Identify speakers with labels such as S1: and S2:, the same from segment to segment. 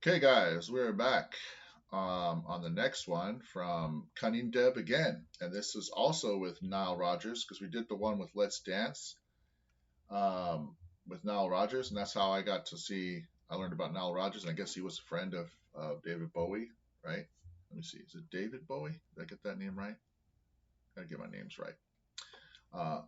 S1: Okay, guys, we're back on the next one from Cunning Deb again. And this is also with Nile Rodgers because we did the one with Let's Dance with Nile Rodgers. And that's how I learned about Nile Rodgers. And I guess he was a friend of David Bowie, right? Let me see. Is it David Bowie? Did I get that name right? Gotta get my names right.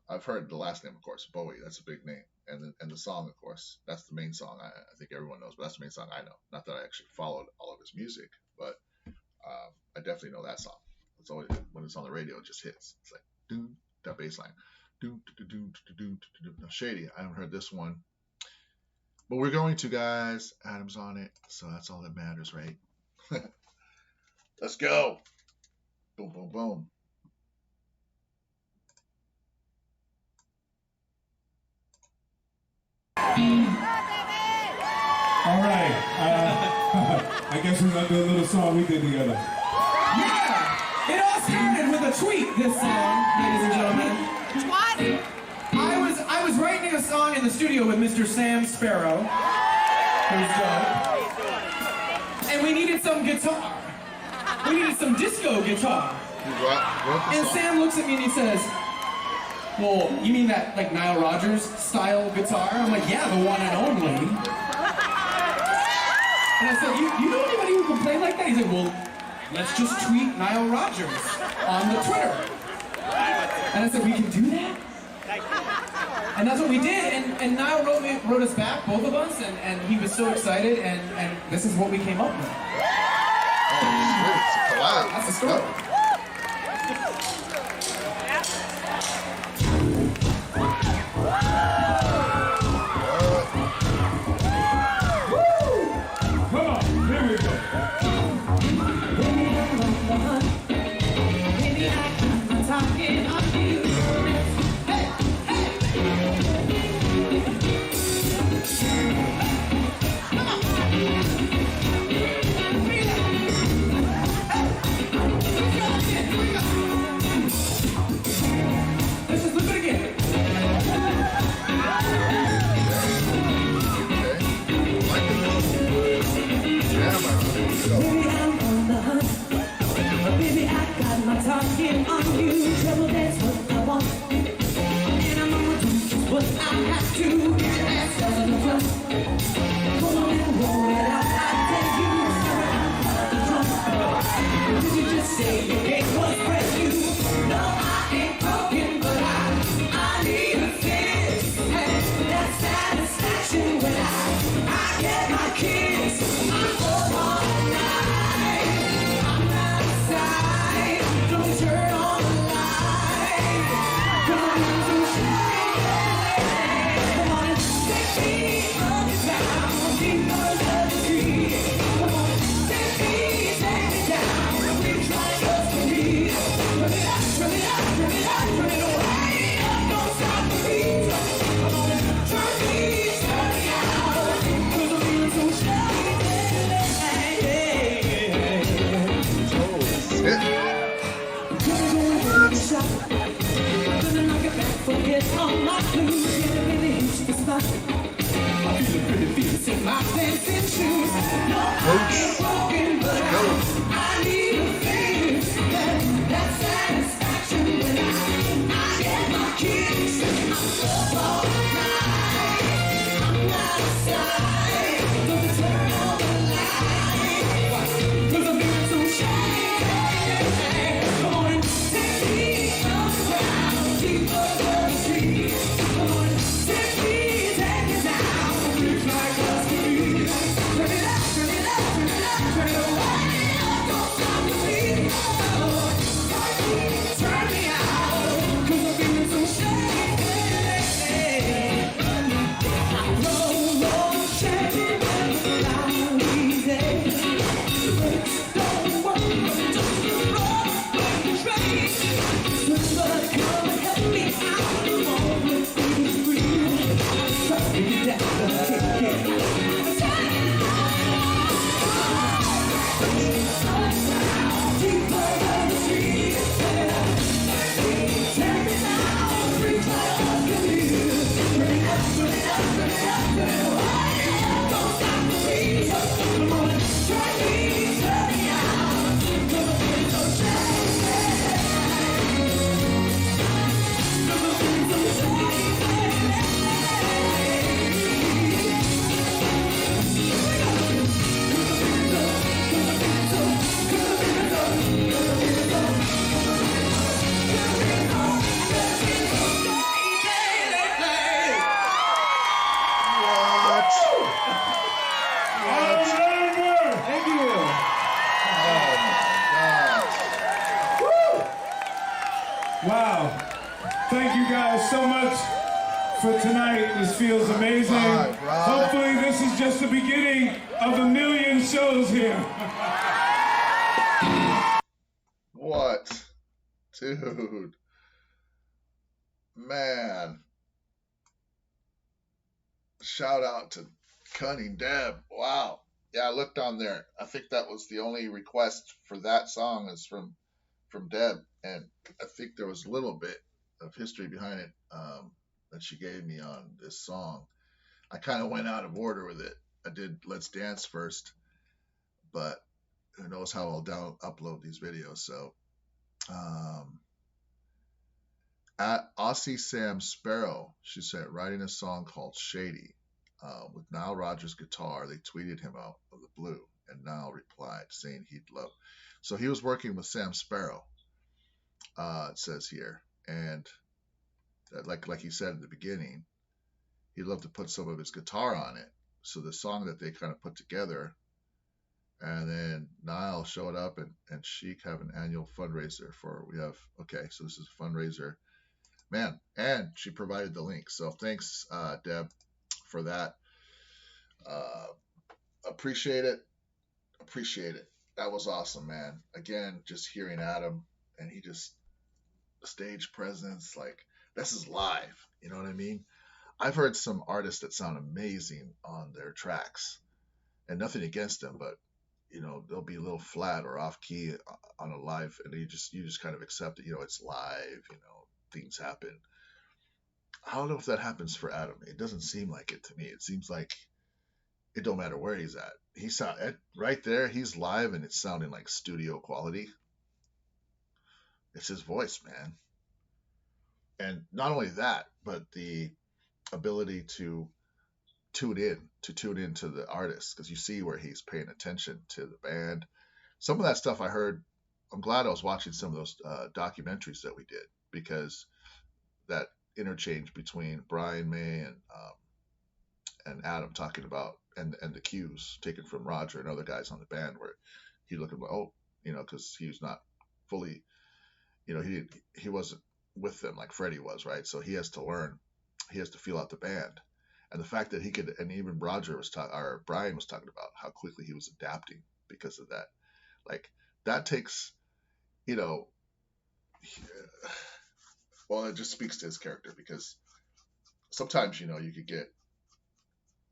S1: I've heard the last name, of course, Bowie. That's a big name, and the song, of course, that's the main song. I think everyone knows, but that's the main song I know. Not that I actually followed all of his music, but I definitely know that song. It's always when it's on the radio, it just hits. It's like doo, that bass line. Doo, doo, doo, doo, doo, doo, doo. Shady. I haven't heard this one, but we're going to, guys. Adam's on it, so that's all that matters, right? Let's go. Boom, boom, boom.
S2: All right. I guess we're gonna do a little song we did together.
S3: Yeah! It all started with a tweet, this song, ladies and gentlemen. What? I was writing a song in the studio with Mr. Sam Sparrow, who's and we needed some guitar. We needed some disco guitar. And Sam looks at me and he says, "Well, you mean that like Nile Rodgers style guitar?" I'm like, "Yeah, the one and only." And I said, you know anybody who can play like that? He's like, "Well, let's just tweet Nile Rodgers on the Twitter." And I said, "We can do that?" And that's what we did, and Nile wrote us back, both of us, and he was so excited, and this is what we came up with.
S1: Oh, wow.
S3: That's the story.
S2: for tonight. This feels amazing. Hopefully this is just the beginning of a million shows here.
S1: What? Dude. Man. Shout out to Cunning Deb. Wow. Yeah, I looked on there. I think that was the only request for that song is from Deb. And I think there was a little bit of history behind it that she gave me on this song. I kind of went out of order with it. I did Let's Dance first, but who knows how I'll upload these videos. So at Aussie Sam Sparrow, she said, writing a song called Shady with Nile Rodgers' guitar. They tweeted him out of the blue, and Nile replied saying he'd love. So he was working with Sam Sparrow, it says here, and like he said in the beginning, he'd love to put some of his guitar on it. So the song that they kind of put together, and then Nile showed up and Chic have an annual fundraiser so this is a fundraiser. Man, and she provided the link. So thanks, Deb, for that. Appreciate it. That was awesome, man. Again, just hearing Adam, and he just stage presence, like this is live. You know what I mean? I've heard some artists that sound amazing on their tracks, and nothing against them, but you know they'll be a little flat or off key on a live, and you just kind of accept it. You know, it's live. You know, things happen. I don't know if that happens for Adam. It doesn't seem like it to me. It seems like it don't matter where he's at. He's right there. He's live, and it's sounding like studio quality. It's his voice, man. And not only that, but the ability to tune into the artist, because you see where he's paying attention to the band. Some of that stuff I heard. I'm glad I was watching some of those documentaries that we did, because that interchange between Brian May and Adam talking about and the cues taken from Roger and other guys on the band, where he looked at, because he was not fully, he wasn't with them like Freddie was, right? So he has to learn, he has to feel out the band, and the fact that he could, and even Brian was talking about how quickly he was adapting because of that. Like that takes, well, it just speaks to his character, because sometimes, you could get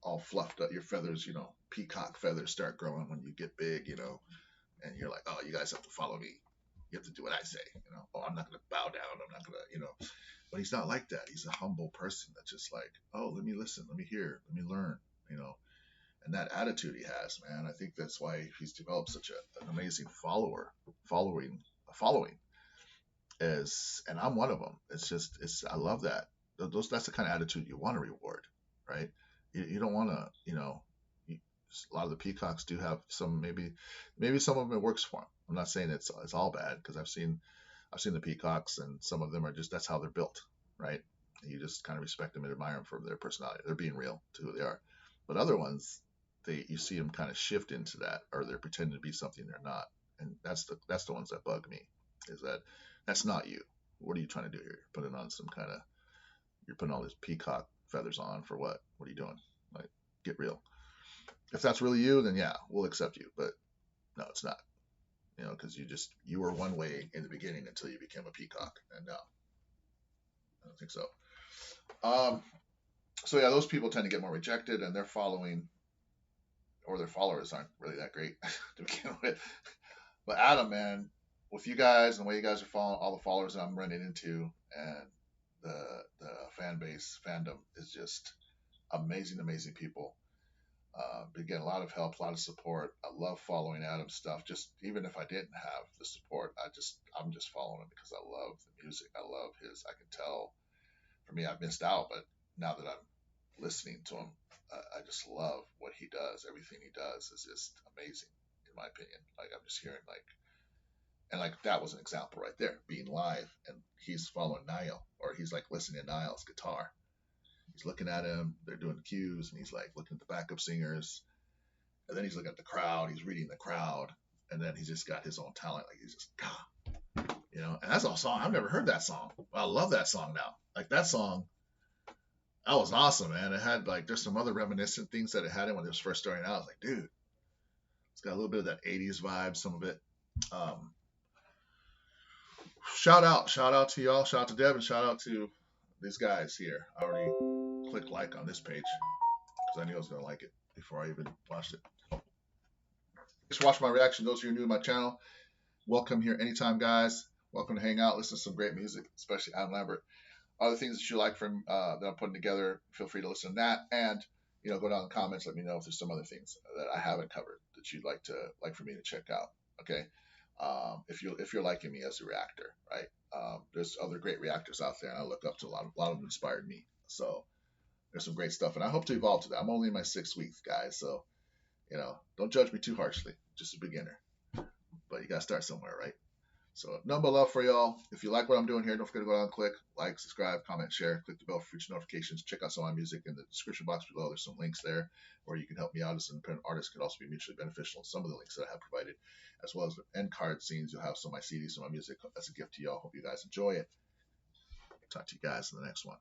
S1: all fluffed up, your feathers, peacock feathers start growing when you get big, and you're like, oh, you guys have to follow me. You have to do what I say, oh, I'm not going to bow down. I'm not going to, but he's not like that. He's a humble person that's just like, oh, let me listen, let me hear, let me learn, and that attitude he has, man, I think that's why he's developed such an amazing following, and I'm one of them. I love that. That's the kind of attitude you want to reward, right? You don't want to, a lot of the peacocks do have some, maybe some of them it works for them. I'm not saying it's all bad, because I've seen the peacocks, and some of them are just, that's how they're built, right? You just kind of respect them and admire them for their personality. They're being real to who they are. But other ones, you see them kind of shift into that, or they're pretending to be something they're not. And that's the ones that bug me, is that that's not you. What are you trying to do here? You're putting all these peacock feathers on for what? What are you doing? Like, get real. If that's really you, then yeah, we'll accept you. But no, it's not. Because you were one way in the beginning until you became a peacock, and no, I don't think so. So yeah, those people tend to get more rejected, and their following or their followers aren't really that great to begin with. But Adam, man, with you guys and the way you guys are following, all the followers that I'm running into, and the fan base, fandom is just amazing people. Been getting a lot of help, a lot of support. I love following Adam's stuff. Just even if I didn't have the support, I'm just following him because I love the music. I love I can tell. For me, I've missed out, but now that I'm listening to him, I just love what he does. Everything he does is just amazing, in my opinion. Like, I'm just hearing that was an example right there, being live, and he's following Nile, or he's like listening to Nile's guitar. He's looking at him, they're doing the cues, and he's like looking at the backup singers, and then he's looking at the crowd, he's reading the crowd, and then he's just got his own talent. Like, he's just, and that's a song. I've never heard that song. I love that song now. Like, that song, that was awesome, man. It had like there's some other reminiscent things that it had in when it was first starting out. I was like, dude, it's got a little bit of that 80s vibe, some of it. Shout out to y'all, shout out to Deb, and shout out to these guys here. I already clicked like on this page because I knew I was gonna like it before I even watched it. Just watch my reaction. Those of you new to my channel, welcome here anytime, guys. Welcome to hang out, listen to some great music, especially Adam Lambert. Other things that you like from that I'm putting together, feel free to listen to that, and go down in the comments. Let me know if there's some other things that I haven't covered that you'd like for me to check out. Okay, if you're liking me as a reactor, right? There's other great reactors out there, and I look up to a lot of them inspired me. So there's some great stuff, and I hope to evolve to that. I'm only in my 6 weeks, guys, so don't judge me too harshly. Just a beginner, but you gotta start somewhere, right? So nothing but love for y'all. If you like what I'm doing here, don't forget to go down and click like, subscribe, comment, share, click the bell for future notifications. Check out some of my music in the description box below. There's some links there where you can help me out as an independent artist. Could also be mutually beneficial. Some of the links that I have provided, as well as the end card scenes. You'll have some of my CDs, some of my music as a gift to y'all. Hope you guys enjoy it. Talk to you guys in the next one.